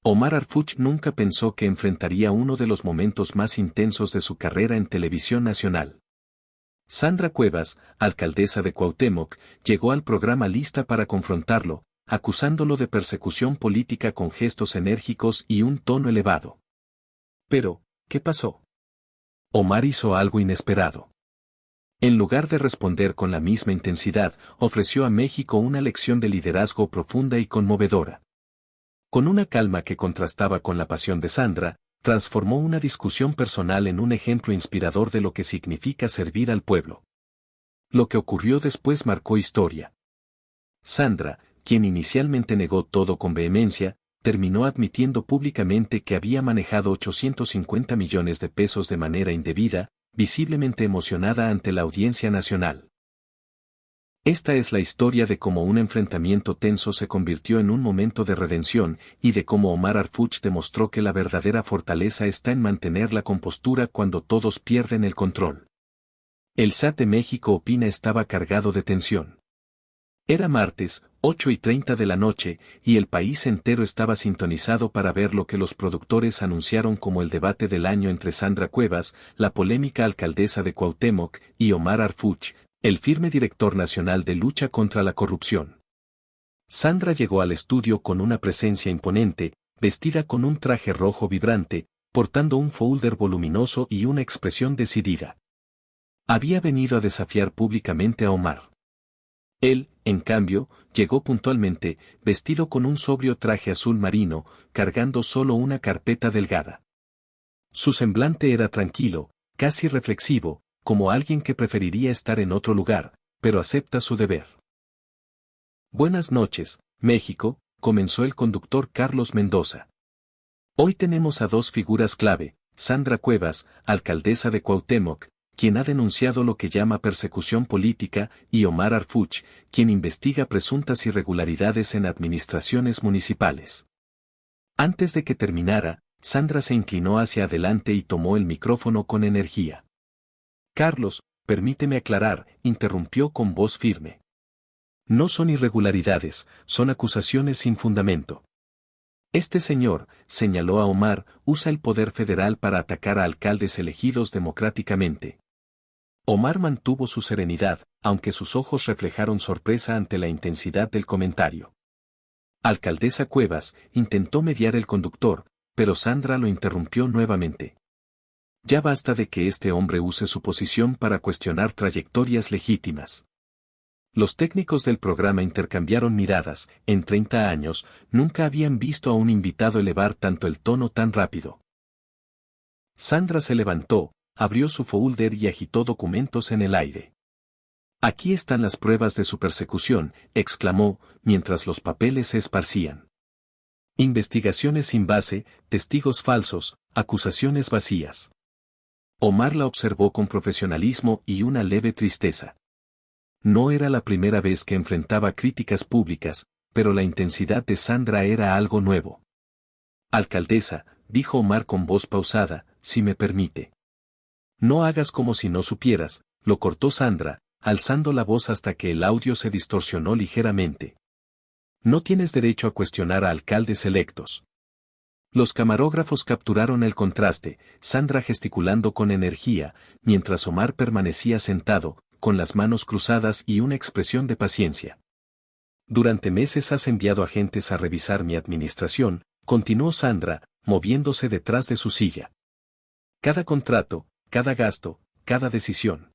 Omar Arfuch nunca pensó que enfrentaría uno de los momentos más intensos de su carrera en televisión nacional. Sandra Cuevas, alcaldesa de Cuauhtémoc, llegó al programa lista para confrontarlo, acusándolo de persecución política con gestos enérgicos y un tono elevado. Pero, ¿qué pasó? Omar hizo algo inesperado. En lugar de responder con la misma intensidad, ofreció a México una lección de liderazgo profunda y conmovedora. Con una calma que contrastaba con la pasión de Sandra, transformó una discusión personal en un ejemplo inspirador de lo que significa servir al pueblo. Lo que ocurrió después marcó historia. Sandra, quien inicialmente negó todo con vehemencia, terminó admitiendo públicamente que había manejado 850 millones de pesos de manera indebida, visiblemente emocionada ante la audiencia nacional. Esta es la historia de cómo un enfrentamiento tenso se convirtió en un momento de redención y de cómo Omar Arfuch demostró que la verdadera fortaleza está en mantener la compostura cuando todos pierden el control. El SAT de México Opina estaba cargado de tensión. Era martes, 8:30 de la noche, y el país entero estaba sintonizado para ver lo que los productores anunciaron como el debate del año entre Sandra Cuevas, la polémica alcaldesa de Cuauhtémoc, y Omar Arfuch, el firme director nacional de lucha contra la corrupción. Sandra llegó al estudio con una presencia imponente, vestida con un traje rojo vibrante, portando un folder voluminoso y una expresión decidida. Había venido a desafiar públicamente a Omar. Él, en cambio, llegó puntualmente, vestido con un sobrio traje azul marino, cargando solo una carpeta delgada. Su semblante era tranquilo, casi reflexivo, como alguien que preferiría estar en otro lugar, pero acepta su deber. Buenas noches, México, comenzó el conductor Carlos Mendoza. Hoy tenemos a dos figuras clave, Sandra Cuevas, alcaldesa de Cuauhtémoc, quien ha denunciado lo que llama persecución política, y Omar Arfuch, quien investiga presuntas irregularidades en administraciones municipales. Antes de que terminara, Sandra se inclinó hacia adelante y tomó el micrófono con energía. Carlos, permíteme aclarar, interrumpió con voz firme. No son irregularidades, son acusaciones sin fundamento. Este señor, señaló a Omar, usa el poder federal para atacar a alcaldes elegidos democráticamente. Omar mantuvo su serenidad, aunque sus ojos reflejaron sorpresa ante la intensidad del comentario. Alcaldesa Cuevas, intentó mediar el conductor, pero Sandra lo interrumpió nuevamente. Ya basta de que este hombre use su posición para cuestionar trayectorias legítimas. Los técnicos del programa intercambiaron miradas. En 30 años, nunca habían visto a un invitado elevar tanto el tono tan rápido. Sandra se levantó, abrió su folder y agitó documentos en el aire. Aquí están las pruebas de su persecución, exclamó, mientras los papeles se esparcían. Investigaciones sin base, testigos falsos, acusaciones vacías. Omar la observó con profesionalismo y una leve tristeza. No era la primera vez que enfrentaba críticas públicas, pero la intensidad de Sandra era algo nuevo. Alcaldesa, dijo Omar con voz pausada, si me permite. No hagas como si no supieras, lo cortó Sandra, alzando la voz hasta que el audio se distorsionó ligeramente. No tienes derecho a cuestionar a alcaldes electos. Los camarógrafos capturaron el contraste, Sandra gesticulando con energía, mientras Omar permanecía sentado, con las manos cruzadas y una expresión de paciencia. Durante meses has enviado agentes a revisar mi administración, continuó Sandra, moviéndose detrás de su silla. Cada contrato, cada gasto, cada decisión.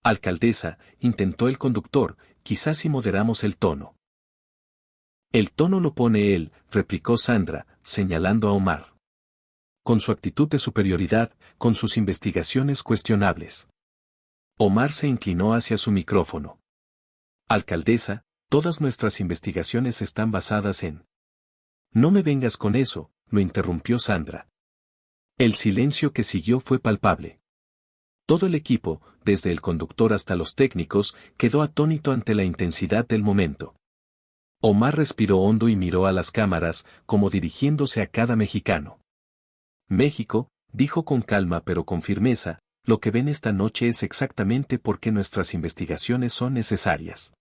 Alcaldesa, intentó el conductor, quizás si moderamos el tono. El tono lo pone él, replicó Sandra, señalando a Omar. Con su actitud de superioridad, con sus investigaciones cuestionables. Omar se inclinó hacia su micrófono. Alcaldesa, todas nuestras investigaciones están basadas en... No me vengas con eso, lo interrumpió Sandra. El silencio que siguió fue palpable. Todo el equipo, desde el conductor hasta los técnicos, quedó atónito ante la intensidad del momento. Omar respiró hondo y miró a las cámaras, como dirigiéndose a cada mexicano. México, dijo con calma pero con firmeza, lo que ven esta noche es exactamente porque nuestras investigaciones son necesarias.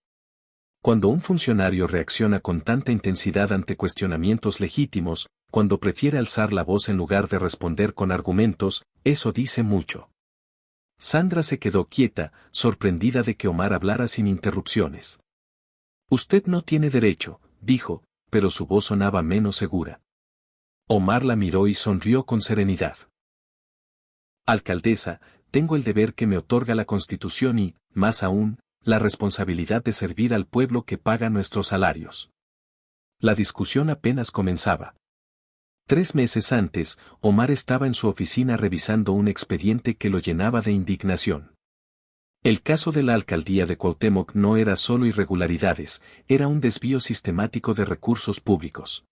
Cuando un funcionario reacciona con tanta intensidad ante cuestionamientos legítimos, cuando prefiere alzar la voz en lugar de responder con argumentos, eso dice mucho. Sandra se quedó quieta, sorprendida de que Omar hablara sin interrupciones. Usted no tiene derecho, dijo, pero su voz sonaba menos segura. Omar la miró y sonrió con serenidad. Alcaldesa, tengo el deber que me otorga la Constitución y, más aún, la responsabilidad de servir al pueblo que paga nuestros salarios. La discusión apenas comenzaba. 3 meses antes, Omar estaba en su oficina revisando un expediente que lo llenaba de indignación. El caso de la alcaldía de Cuauhtémoc no era solo irregularidades, era un desvío sistemático de recursos públicos.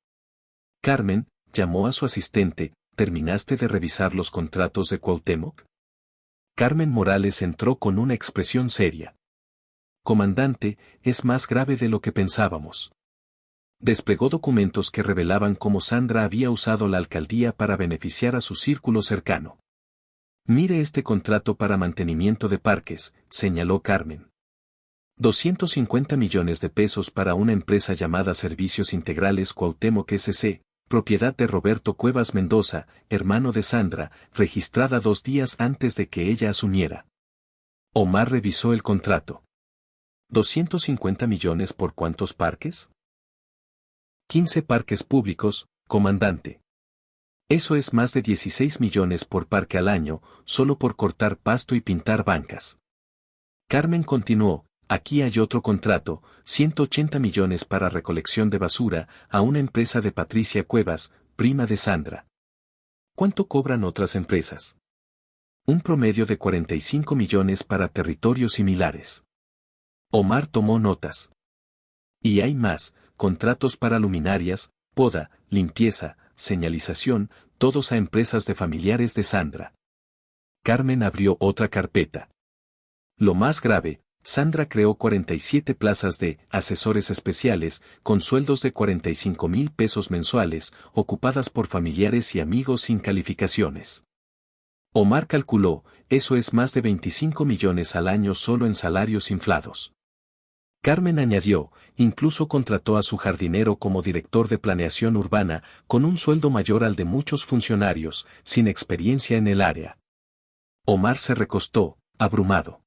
Carmen, llamó a su asistente, ¿terminaste de revisar los contratos de Cuauhtémoc? Carmen Morales entró con una expresión seria. Comandante, es más grave de lo que pensábamos. Desplegó documentos que revelaban cómo Sandra había usado la alcaldía para beneficiar a su círculo cercano. Mire este contrato para mantenimiento de parques, señaló Carmen. 250 millones de pesos para una empresa llamada Servicios Integrales Cuauhtémoc S.C., propiedad de Roberto Cuevas Mendoza, hermano de Sandra, registrada 2 días antes de que ella asumiera. Omar revisó el contrato. ¿250 millones por cuántos parques? 15 parques públicos, comandante. Eso es más de 16 millones por parque al año, solo por cortar pasto y pintar bancas. Carmen continuó, aquí hay otro contrato, 180 millones para recolección de basura, a una empresa de Patricia Cuevas, prima de Sandra. ¿Cuánto cobran otras empresas? Un promedio de 45 millones para territorios similares. Omar tomó notas. Y hay más, contratos para luminarias, poda, limpieza, señalización, todos a empresas de familiares de Sandra. Carmen abrió otra carpeta. Lo más grave, Sandra creó 47 plazas de asesores especiales, con sueldos de 45,000 pesos mensuales, ocupadas por familiares y amigos sin calificaciones. Omar calculó, eso es más de 25 millones al año solo en salarios inflados. Carmen añadió, incluso contrató a su jardinero como director de planeación urbana, con un sueldo mayor al de muchos funcionarios, sin experiencia en el área. Omar se recostó, abrumado.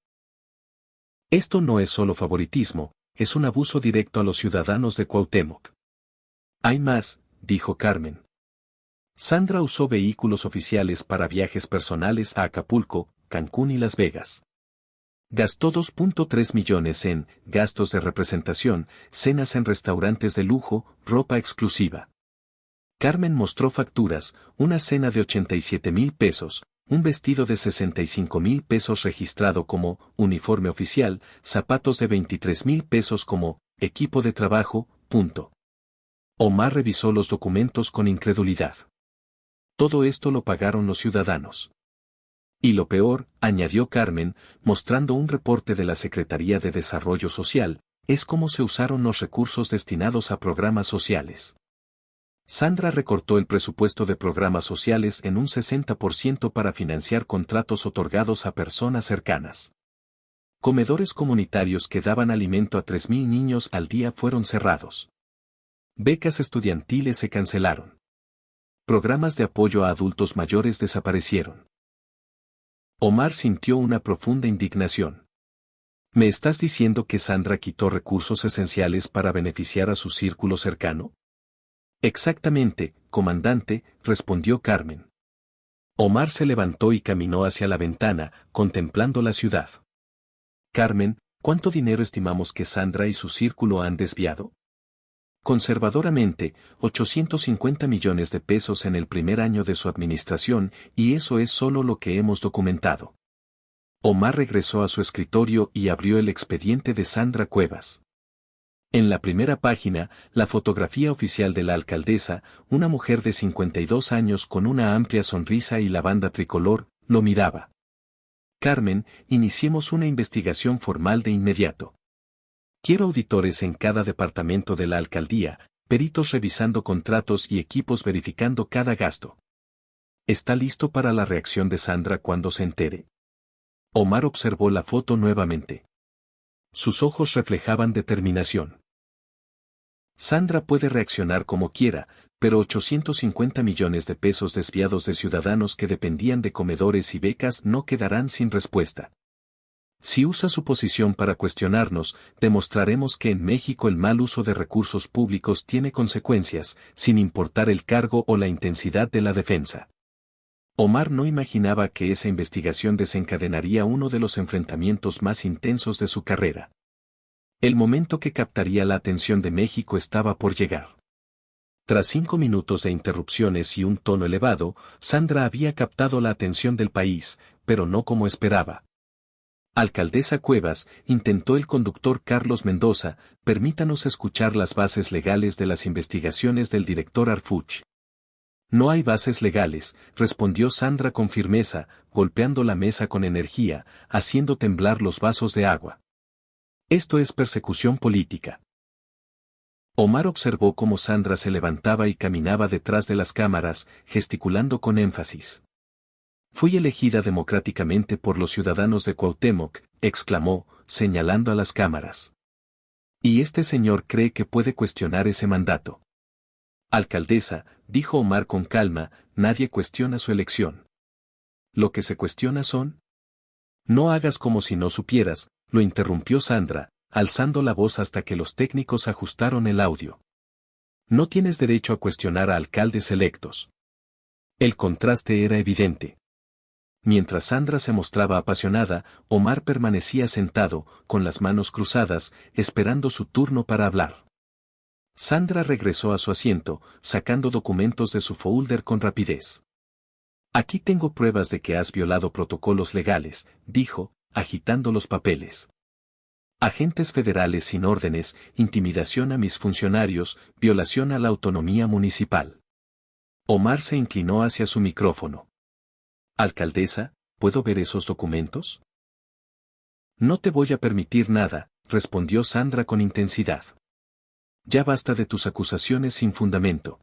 Esto no es solo favoritismo, es un abuso directo a los ciudadanos de Cuauhtémoc. Hay más, dijo Carmen. Sandra usó vehículos oficiales para viajes personales a Acapulco, Cancún y Las Vegas. Gastó 2.3 millones en gastos de representación, cenas en restaurantes de lujo, ropa exclusiva. Carmen mostró facturas, una cena de 87,000 pesos, un vestido de 65,000 pesos registrado como uniforme oficial, zapatos de 23,000 pesos como equipo de trabajo, punto. Omar revisó los documentos con incredulidad. Todo esto lo pagaron los ciudadanos. Y lo peor, añadió Carmen, mostrando un reporte de la Secretaría de Desarrollo Social, es cómo se usaron los recursos destinados a programas sociales. Sandra recortó el presupuesto de programas sociales en un 60% para financiar contratos otorgados a personas cercanas. Comedores comunitarios que daban alimento a 3,000 niños al día fueron cerrados. Becas estudiantiles se cancelaron. Programas de apoyo a adultos mayores desaparecieron. Omar sintió una profunda indignación. ¿Me estás diciendo que Sandra quitó recursos esenciales para beneficiar a su círculo cercano? Exactamente, comandante, respondió Carmen. Omar se levantó y caminó hacia la ventana, contemplando la ciudad. Carmen, ¿cuánto dinero estimamos que Sandra y su círculo han desviado? Conservadoramente, 850 millones de pesos en el primer año de su administración, y eso es solo lo que hemos documentado. Omar regresó a su escritorio y abrió el expediente de Sandra Cuevas. En la primera página, la fotografía oficial de la alcaldesa, una mujer de 52 años con una amplia sonrisa y la banda tricolor, lo miraba. Carmen, iniciemos una investigación formal de inmediato. Quiero auditores en cada departamento de la alcaldía, peritos revisando contratos y equipos verificando cada gasto. ¿Está listo para la reacción de Sandra cuando se entere? Omar observó la foto nuevamente. Sus ojos reflejaban determinación. Sandra puede reaccionar como quiera, pero 850 millones de pesos desviados de ciudadanos que dependían de comedores y becas no quedarán sin respuesta. Si usa su posición para cuestionarnos, demostraremos que en México el mal uso de recursos públicos tiene consecuencias, sin importar el cargo o la intensidad de la defensa. Omar no imaginaba que esa investigación desencadenaría uno de los enfrentamientos más intensos de su carrera. El momento que captaría la atención de México estaba por llegar. Tras 5 minutos de interrupciones y un tono elevado, Sandra había captado la atención del país, pero no como esperaba. Alcaldesa Cuevas, intentó el conductor Carlos Mendoza, permítanos escuchar las bases legales de las investigaciones del director Harfuch. No hay bases legales, respondió Sandra con firmeza, golpeando la mesa con energía, haciendo temblar los vasos de agua. Esto es persecución política. Omar observó cómo Sandra se levantaba y caminaba detrás de las cámaras, gesticulando con énfasis. Fui elegida democráticamente por los ciudadanos de Cuauhtémoc, exclamó, señalando a las cámaras. Y este señor cree que puede cuestionar ese mandato. Alcaldesa, dijo Omar con calma, nadie cuestiona su elección. Lo que se cuestiona son. No hagas como si no supieras, lo interrumpió Sandra, alzando la voz hasta que los técnicos ajustaron el audio. No tienes derecho a cuestionar a alcaldes electos. El contraste era evidente. Mientras Sandra se mostraba apasionada, Omar permanecía sentado, con las manos cruzadas, esperando su turno para hablar. Sandra regresó a su asiento, sacando documentos de su folder con rapidez. Aquí tengo pruebas de que has violado protocolos legales, dijo, agitando los papeles. Agentes federales sin órdenes, intimidación a mis funcionarios, violación a la autonomía municipal. Omar se inclinó hacia su micrófono. Alcaldesa, ¿puedo ver esos documentos? No te voy a permitir nada, respondió Sandra con intensidad. Ya basta de tus acusaciones sin fundamento.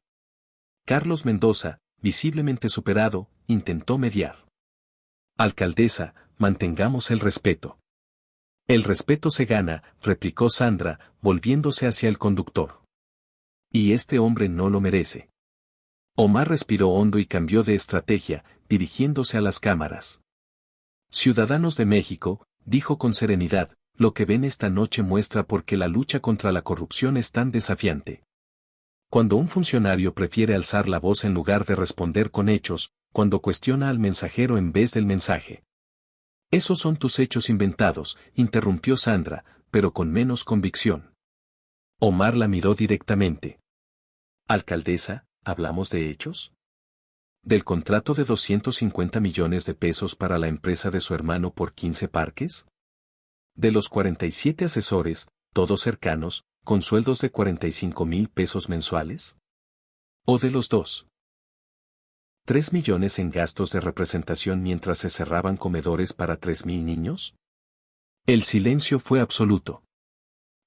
Carlos Mendoza, visiblemente superado, intentó mediar. Alcaldesa, mantengamos el respeto. El respeto se gana, replicó Sandra, volviéndose hacia el conductor. Y este hombre no lo merece. Omar respiró hondo y cambió de estrategia, dirigiéndose a las cámaras. Ciudadanos de México, dijo con serenidad, lo que ven esta noche muestra por qué la lucha contra la corrupción es tan desafiante. Cuando un funcionario prefiere alzar la voz en lugar de responder con hechos, cuando cuestiona al mensajero en vez del mensaje. Esos son tus hechos inventados, interrumpió Sandra, pero con menos convicción. Omar la miró directamente. Alcaldesa, ¿hablamos de hechos? ¿Del contrato de 250 millones de pesos para la empresa de su hermano por 15 parques? ¿De los 47 asesores, todos cercanos, con sueldos de 45,000 pesos mensuales? ¿O de los 3 millones en gastos de representación mientras se cerraban comedores para 3,000 niños? El silencio fue absoluto.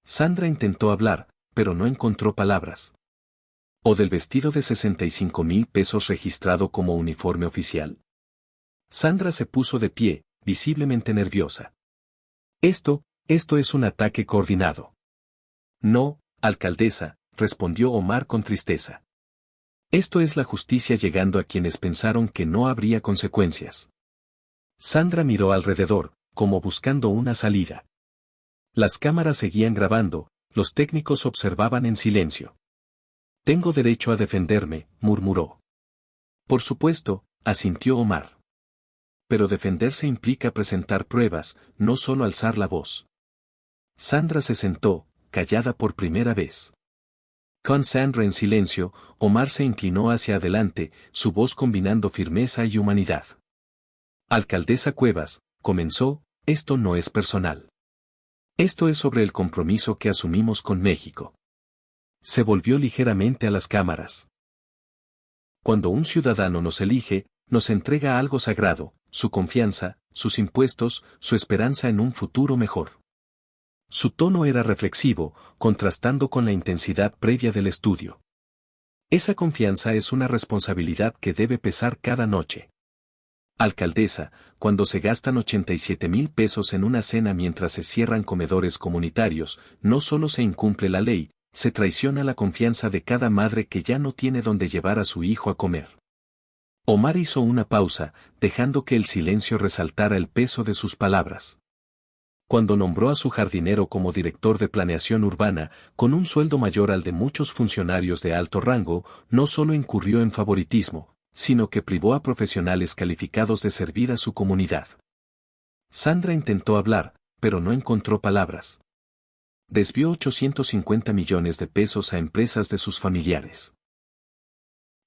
Sandra intentó hablar, pero no encontró palabras. ¿O del vestido de 65,000 pesos registrado como uniforme oficial? Sandra se puso de pie, visiblemente nerviosa. Esto es un ataque coordinado. No, alcaldesa, respondió Omar con tristeza. Esto es la justicia llegando a quienes pensaron que no habría consecuencias. Sandra miró alrededor, como buscando una salida. Las cámaras seguían grabando, los técnicos observaban en silencio. Tengo derecho a defenderme, murmuró. Por supuesto, asintió Omar. Pero defenderse implica presentar pruebas, no solo alzar la voz. Sandra se sentó, callada por primera vez. Con Sandra en silencio, Omar se inclinó hacia adelante, su voz combinando firmeza y humanidad. Alcaldesa Cuevas, comenzó, esto no es personal. Esto es sobre el compromiso que asumimos con México. Se volvió ligeramente a las cámaras. Cuando un ciudadano nos elige, nos entrega algo sagrado, su confianza, sus impuestos, su esperanza en un futuro mejor. Su tono era reflexivo, contrastando con la intensidad previa del estudio. Esa confianza es una responsabilidad que debe pesar cada noche. Alcaldesa, cuando se gastan 87,000 pesos en una cena mientras se cierran comedores comunitarios, no solo se incumple la ley, Se traiciona la confianza de cada madre que ya no tiene dónde llevar a su hijo a comer. Omar hizo una pausa, dejando que el silencio resaltara el peso de sus palabras. Cuando nombró a su jardinero como director de planeación urbana, con un sueldo mayor al de muchos funcionarios de alto rango, no solo incurrió en favoritismo, sino que privó a profesionales calificados de servir a su comunidad. Sandra intentó hablar, pero no encontró palabras. Desvió 850 millones de pesos a empresas de sus familiares.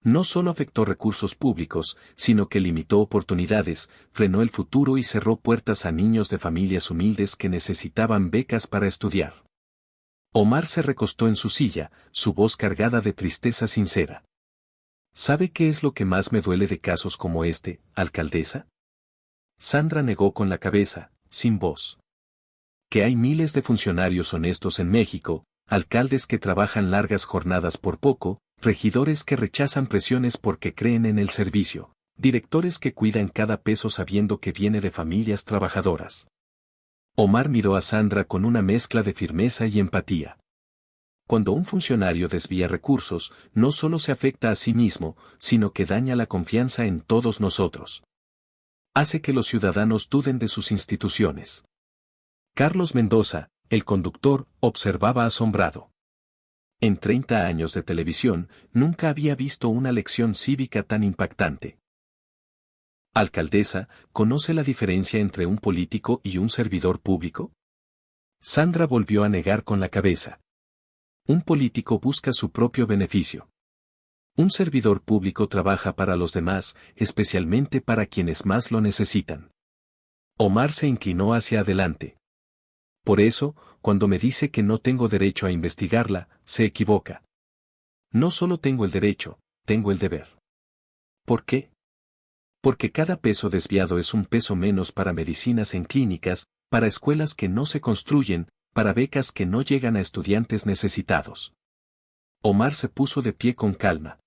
No solo afectó recursos públicos, sino que limitó oportunidades, frenó el futuro y cerró puertas a niños de familias humildes que necesitaban becas para estudiar. Omar se recostó en su silla, su voz cargada de tristeza sincera. ¿Sabe qué es lo que más me duele de casos como este, alcaldesa? Sandra negó con la cabeza, sin voz. Que hay miles de funcionarios honestos en México, alcaldes que trabajan largas jornadas por poco, regidores que rechazan presiones porque creen en el servicio, directores que cuidan cada peso sabiendo que viene de familias trabajadoras. Omar miró a Sandra con una mezcla de firmeza y empatía. Cuando un funcionario desvía recursos, no solo se afecta a sí mismo, sino que daña la confianza en todos nosotros. Hace que los ciudadanos duden de sus instituciones. Carlos Mendoza, el conductor, observaba asombrado. En 30 años de televisión, nunca había visto una lección cívica tan impactante. Alcaldesa, ¿conoce la diferencia entre un político y un servidor público? Sandra volvió a negar con la cabeza. Un político busca su propio beneficio. Un servidor público trabaja para los demás, especialmente para quienes más lo necesitan. Omar se inclinó hacia adelante. Por eso, cuando me dice que no tengo derecho a investigarla, se equivoca. No solo tengo el derecho, tengo el deber. ¿Por qué? Porque cada peso desviado es un peso menos para medicinas en clínicas, para escuelas que no se construyen, para becas que no llegan a estudiantes necesitados. Omar se puso de pie con calma.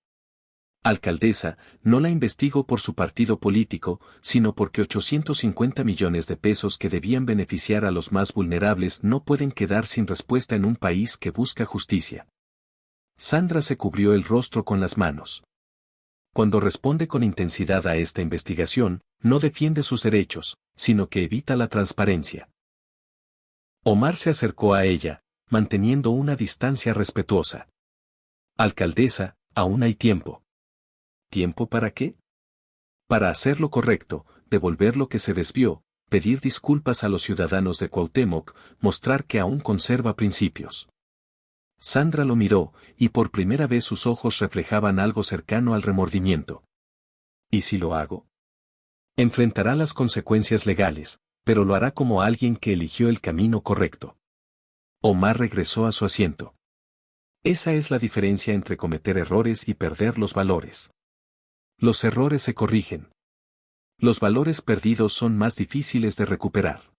Alcaldesa, no la investigo por su partido político, sino porque 850 millones de pesos que debían beneficiar a los más vulnerables no pueden quedar sin respuesta en un país que busca justicia. Sandra se cubrió el rostro con las manos. Cuando responde con intensidad a esta investigación, no defiende sus derechos, sino que evita la transparencia. Omar se acercó a ella, manteniendo una distancia respetuosa. Alcaldesa, aún hay tiempo. ¿Tiempo para qué? Para hacer lo correcto, devolver lo que se desvió, pedir disculpas a los ciudadanos de Cuauhtémoc, mostrar que aún conserva principios. Sandra lo miró, y por primera vez sus ojos reflejaban algo cercano al remordimiento. ¿Y si lo hago? Enfrentará las consecuencias legales, pero lo hará como alguien que eligió el camino correcto. Omar regresó a su asiento. Esa es la diferencia entre cometer errores y perder los valores. Los errores se corrigen. Los valores perdidos son más difíciles de recuperar.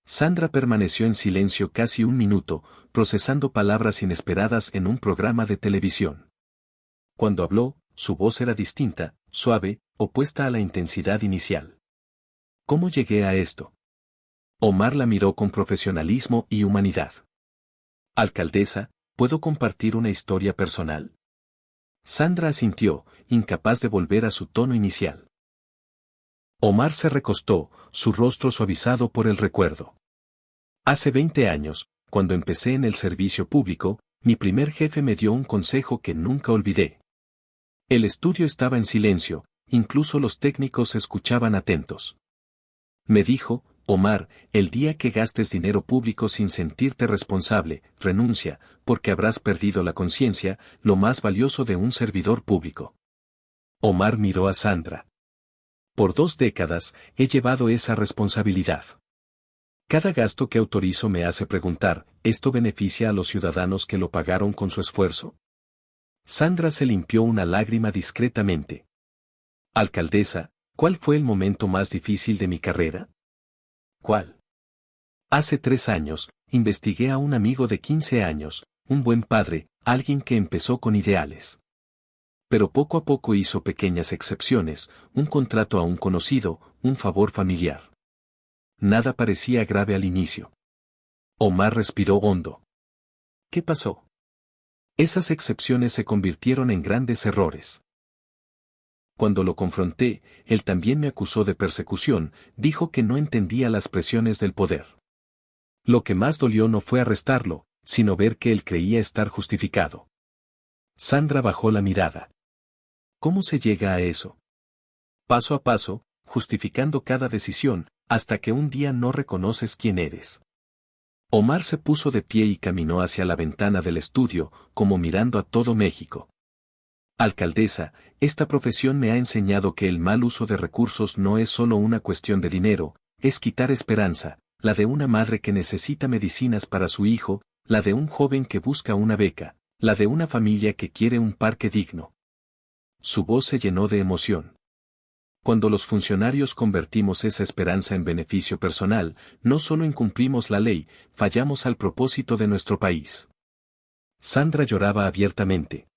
Sandra permaneció en silencio casi un minuto, procesando palabras inesperadas en un programa de televisión. Cuando habló, su voz era distinta, suave, opuesta a la intensidad inicial. ¿Cómo llegué a esto? Omar la miró con profesionalismo y humanidad. Alcaldesa, ¿puedo compartir una historia personal? Sandra asintió, incapaz de volver a su tono inicial. Omar se recostó, su rostro suavizado por el recuerdo. Hace 20 años, cuando empecé en el servicio público, mi primer jefe me dio un consejo que nunca olvidé. El estudio estaba en silencio, incluso los técnicos escuchaban atentos. Me dijo, Omar, el día que gastes dinero público sin sentirte responsable, renuncia, porque habrás perdido la conciencia, lo más valioso de un servidor público. Omar miró a Sandra. Por 2 décadas, he llevado esa responsabilidad. Cada gasto que autorizo me hace preguntar, ¿esto beneficia a los ciudadanos que lo pagaron con su esfuerzo? Sandra se limpió una lágrima discretamente. Alcaldesa, ¿cuál fue el momento más difícil de mi carrera? ¿Cuál? Hace 3 años, investigué a un amigo de 15 años, un buen padre, alguien que empezó con ideales. Pero poco a poco hizo pequeñas excepciones, un contrato a un conocido, un favor familiar. Nada parecía grave al inicio. Omar respiró hondo. ¿Qué pasó? Esas excepciones se convirtieron en grandes errores. Cuando lo confronté, él también me acusó de persecución, dijo que no entendía las presiones del poder. Lo que más dolió no fue arrestarlo, sino ver que él creía estar justificado. Sandra bajó la mirada. ¿Cómo se llega a eso? Paso a paso, justificando cada decisión, hasta que un día no reconoces quién eres. Omar se puso de pie y caminó hacia la ventana del estudio, como mirando a todo México. Alcaldesa, esta profesión me ha enseñado que el mal uso de recursos no es solo una cuestión de dinero, es quitar esperanza, la de una madre que necesita medicinas para su hijo, la de un joven que busca una beca, la de una familia que quiere un parque digno. Su voz se llenó de emoción. Cuando los funcionarios convertimos esa esperanza en beneficio personal, no solo incumplimos la ley, fallamos al propósito de nuestro país. Sandra lloraba abiertamente.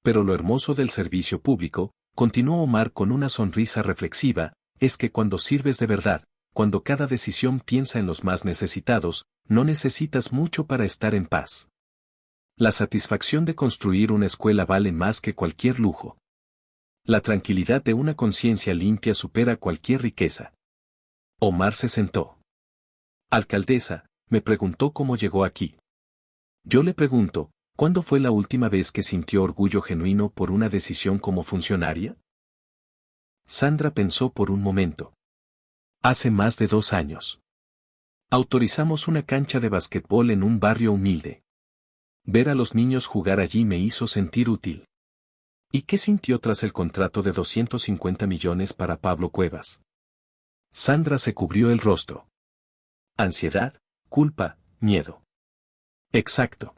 Pero lo hermoso del servicio público, continuó Omar con una sonrisa reflexiva, es que cuando sirves de verdad, cuando cada decisión piensa en los más necesitados, no necesitas mucho para estar en paz. La satisfacción de construir una escuela vale más que cualquier lujo. La tranquilidad de una conciencia limpia supera cualquier riqueza. Omar se sentó. Alcaldesa, me preguntó cómo llegó aquí. Yo le pregunto, ¿cuándo fue la última vez que sintió orgullo genuino por una decisión como funcionaria? Sandra pensó por un momento. Hace más de 2 años. Autorizamos una cancha de basquetbol en un barrio humilde. Ver a los niños jugar allí me hizo sentir útil. ¿Y qué sintió tras el contrato de 250 millones para Pablo Cuevas? Sandra se cubrió el rostro. Ansiedad, culpa, miedo. Exacto.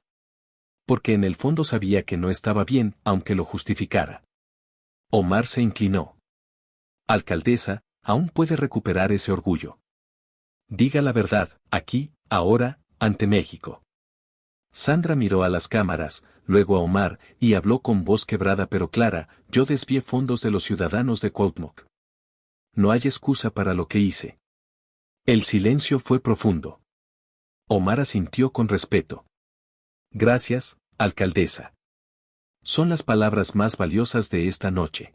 Porque en el fondo sabía que no estaba bien, aunque lo justificara. Omar se inclinó. Alcaldesa, aún puede recuperar ese orgullo. Diga la verdad, aquí, ahora, ante México. Sandra miró a las cámaras, luego a Omar, y habló con voz quebrada pero clara, yo desvié fondos de los ciudadanos de Cuauhtémoc. No hay excusa para lo que hice. El silencio fue profundo. Omar asintió con respeto. Gracias, alcaldesa. Son las palabras más valiosas de esta noche.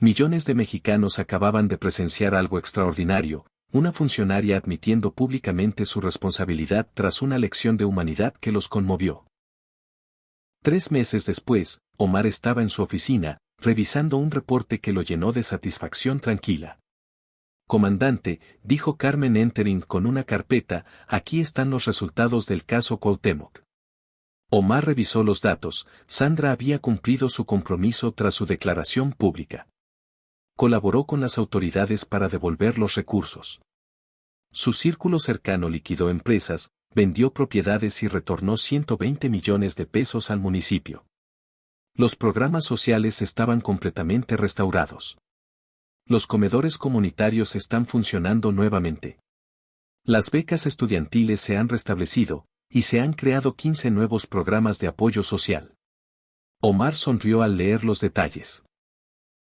Millones de mexicanos acababan de presenciar algo extraordinario, una funcionaria admitiendo públicamente su responsabilidad tras una lección de humanidad que los conmovió. 3 meses después, Omar estaba en su oficina, revisando un reporte que lo llenó de satisfacción tranquila. Comandante, dijo Carmen Entering con una carpeta, aquí están los resultados del caso Cuauhtémoc. Omar revisó los datos, Sandra había cumplido su compromiso tras su declaración pública. Colaboró con las autoridades para devolver los recursos. Su círculo cercano liquidó empresas, vendió propiedades y retornó 120 millones de pesos al municipio. Los programas sociales estaban completamente restaurados. Los comedores comunitarios están funcionando nuevamente. Las becas estudiantiles se han restablecido, y se han creado 15 nuevos programas de apoyo social. Omar sonrió al leer los detalles.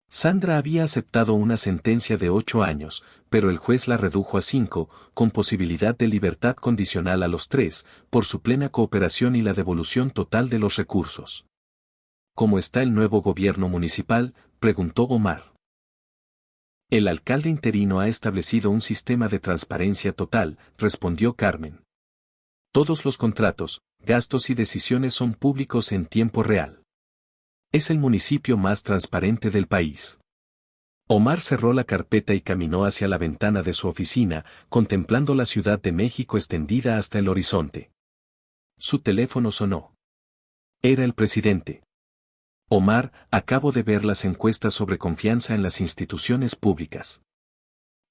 Sandra había aceptado una sentencia de 8 años, pero el juez la redujo a 5, con posibilidad de libertad condicional a los 3, por su plena cooperación y la devolución total de los recursos. ¿Cómo está el nuevo gobierno municipal?, preguntó Omar. El alcalde interino ha establecido un sistema de transparencia total, respondió Carmen. Todos los contratos, gastos y decisiones son públicos en tiempo real. Es el municipio más transparente del país. Omar cerró la carpeta y caminó hacia la ventana de su oficina, contemplando la Ciudad de México extendida hasta el horizonte. Su teléfono sonó. Era el presidente. Omar, acabo de ver las encuestas sobre confianza en las instituciones públicas.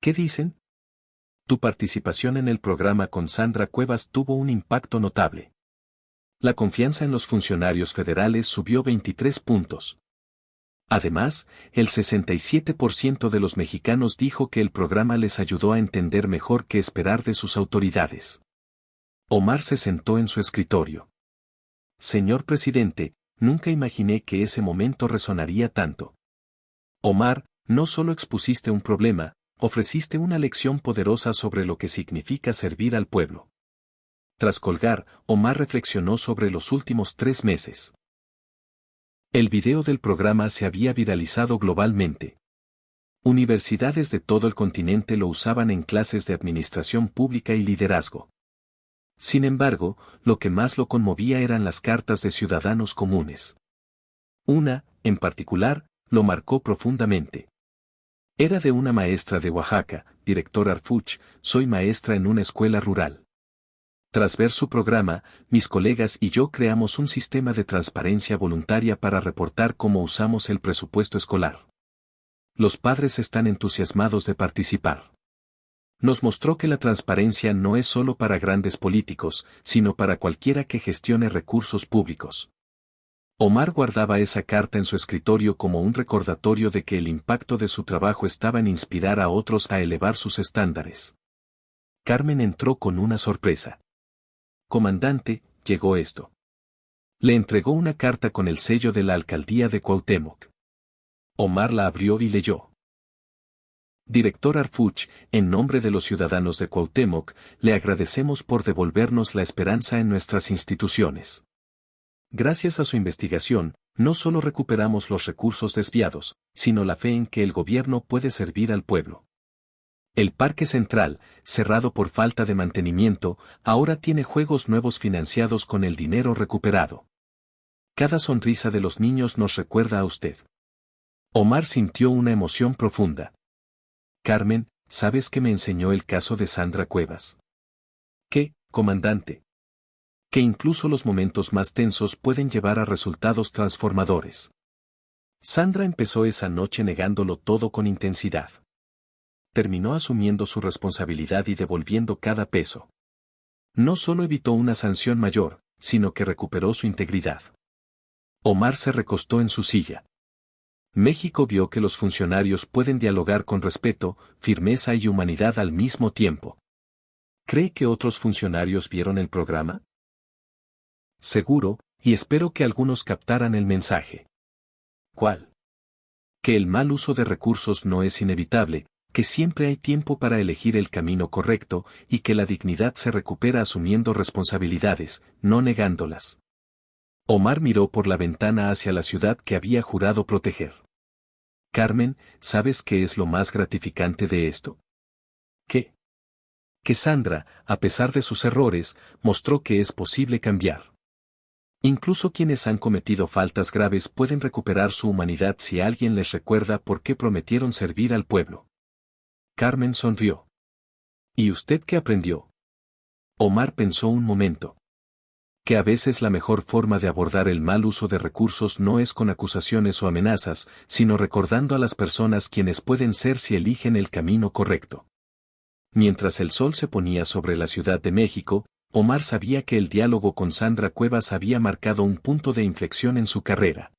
¿Qué dicen? Tu participación en el programa con Sandra Cuevas tuvo un impacto notable. La confianza en los funcionarios federales subió 23 puntos. Además, el 67% de los mexicanos dijo que el programa les ayudó a entender mejor qué esperar de sus autoridades. Omar se sentó en su escritorio. Señor presidente, nunca imaginé que ese momento resonaría tanto. Omar, no solo expusiste un problema, ofreciste una lección poderosa sobre lo que significa servir al pueblo. Tras colgar, Omar reflexionó sobre los últimos 3 meses. El video del programa se había viralizado globalmente. Universidades de todo el continente lo usaban en clases de administración pública y liderazgo. Sin embargo, lo que más lo conmovía eran las cartas de ciudadanos comunes. Una, en particular, lo marcó profundamente. Era de una maestra de Oaxaca, director Arfuch, soy maestra en una escuela rural. Tras ver su programa, mis colegas y yo creamos un sistema de transparencia voluntaria para reportar cómo usamos el presupuesto escolar. Los padres están entusiasmados de participar. Nos mostró que la transparencia no es solo para grandes políticos, sino para cualquiera que gestione recursos públicos. Omar guardaba esa carta en su escritorio como un recordatorio de que el impacto de su trabajo estaba en inspirar a otros a elevar sus estándares. Carmen entró con una sorpresa. Comandante, llegó esto. Le entregó una carta con el sello de la alcaldía de Cuauhtémoc. Omar la abrió y leyó. Director Arfuch, en nombre de los ciudadanos de Cuauhtémoc, le agradecemos por devolvernos la esperanza en nuestras instituciones. Gracias a su investigación, no solo recuperamos los recursos desviados, sino la fe en que el gobierno puede servir al pueblo. El Parque Central, cerrado por falta de mantenimiento, ahora tiene juegos nuevos financiados con el dinero recuperado. Cada sonrisa de los niños nos recuerda a usted. Omar sintió una emoción profunda. Carmen, ¿sabes qué me enseñó el caso de Sandra Cuevas? ¿Qué, comandante? Que incluso los momentos más tensos pueden llevar a resultados transformadores. Sandra empezó esa noche negándolo todo con intensidad. Terminó asumiendo su responsabilidad y devolviendo cada peso. No solo evitó una sanción mayor, sino que recuperó su integridad. Omar se recostó en su silla. México vio que los funcionarios pueden dialogar con respeto, firmeza y humanidad al mismo tiempo. ¿Cree que otros funcionarios vieron el programa? Seguro, y espero que algunos captaran el mensaje. ¿Cuál? Que el mal uso de recursos no es inevitable, que siempre hay tiempo para elegir el camino correcto, y que la dignidad se recupera asumiendo responsabilidades, no negándolas. Omar miró por la ventana hacia la ciudad que había jurado proteger. Carmen, ¿sabes qué es lo más gratificante de esto? ¿Qué? Que Sandra, a pesar de sus errores, mostró que es posible cambiar. Incluso quienes han cometido faltas graves pueden recuperar su humanidad si alguien les recuerda por qué prometieron servir al pueblo. Carmen sonrió. ¿Y usted qué aprendió? Omar pensó un momento. Que a veces la mejor forma de abordar el mal uso de recursos no es con acusaciones o amenazas, sino recordando a las personas quienes pueden ser si eligen el camino correcto. Mientras el sol se ponía sobre la Ciudad de México, Omar sabía que el diálogo con Sandra Cuevas había marcado un punto de inflexión en su carrera.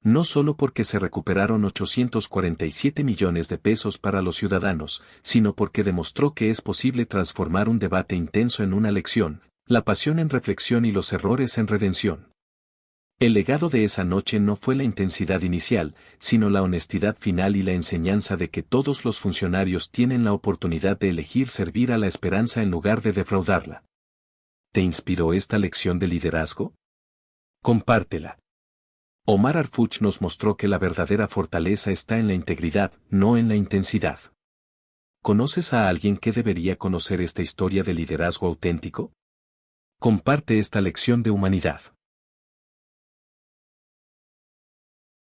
No solo porque se recuperaron 847 millones de pesos para los ciudadanos, sino porque demostró que es posible transformar un debate intenso en una lección, la pasión en reflexión y los errores en redención. El legado de esa noche no fue la intensidad inicial, sino la honestidad final y la enseñanza de que todos los funcionarios tienen la oportunidad de elegir servir a la esperanza en lugar de defraudarla. ¿Te inspiró esta lección de liderazgo? Compártela. Omar Arfuch nos mostró que la verdadera fortaleza está en la integridad, no en la intensidad. ¿Conoces a alguien que debería conocer esta historia de liderazgo auténtico? Comparte esta lección de humanidad.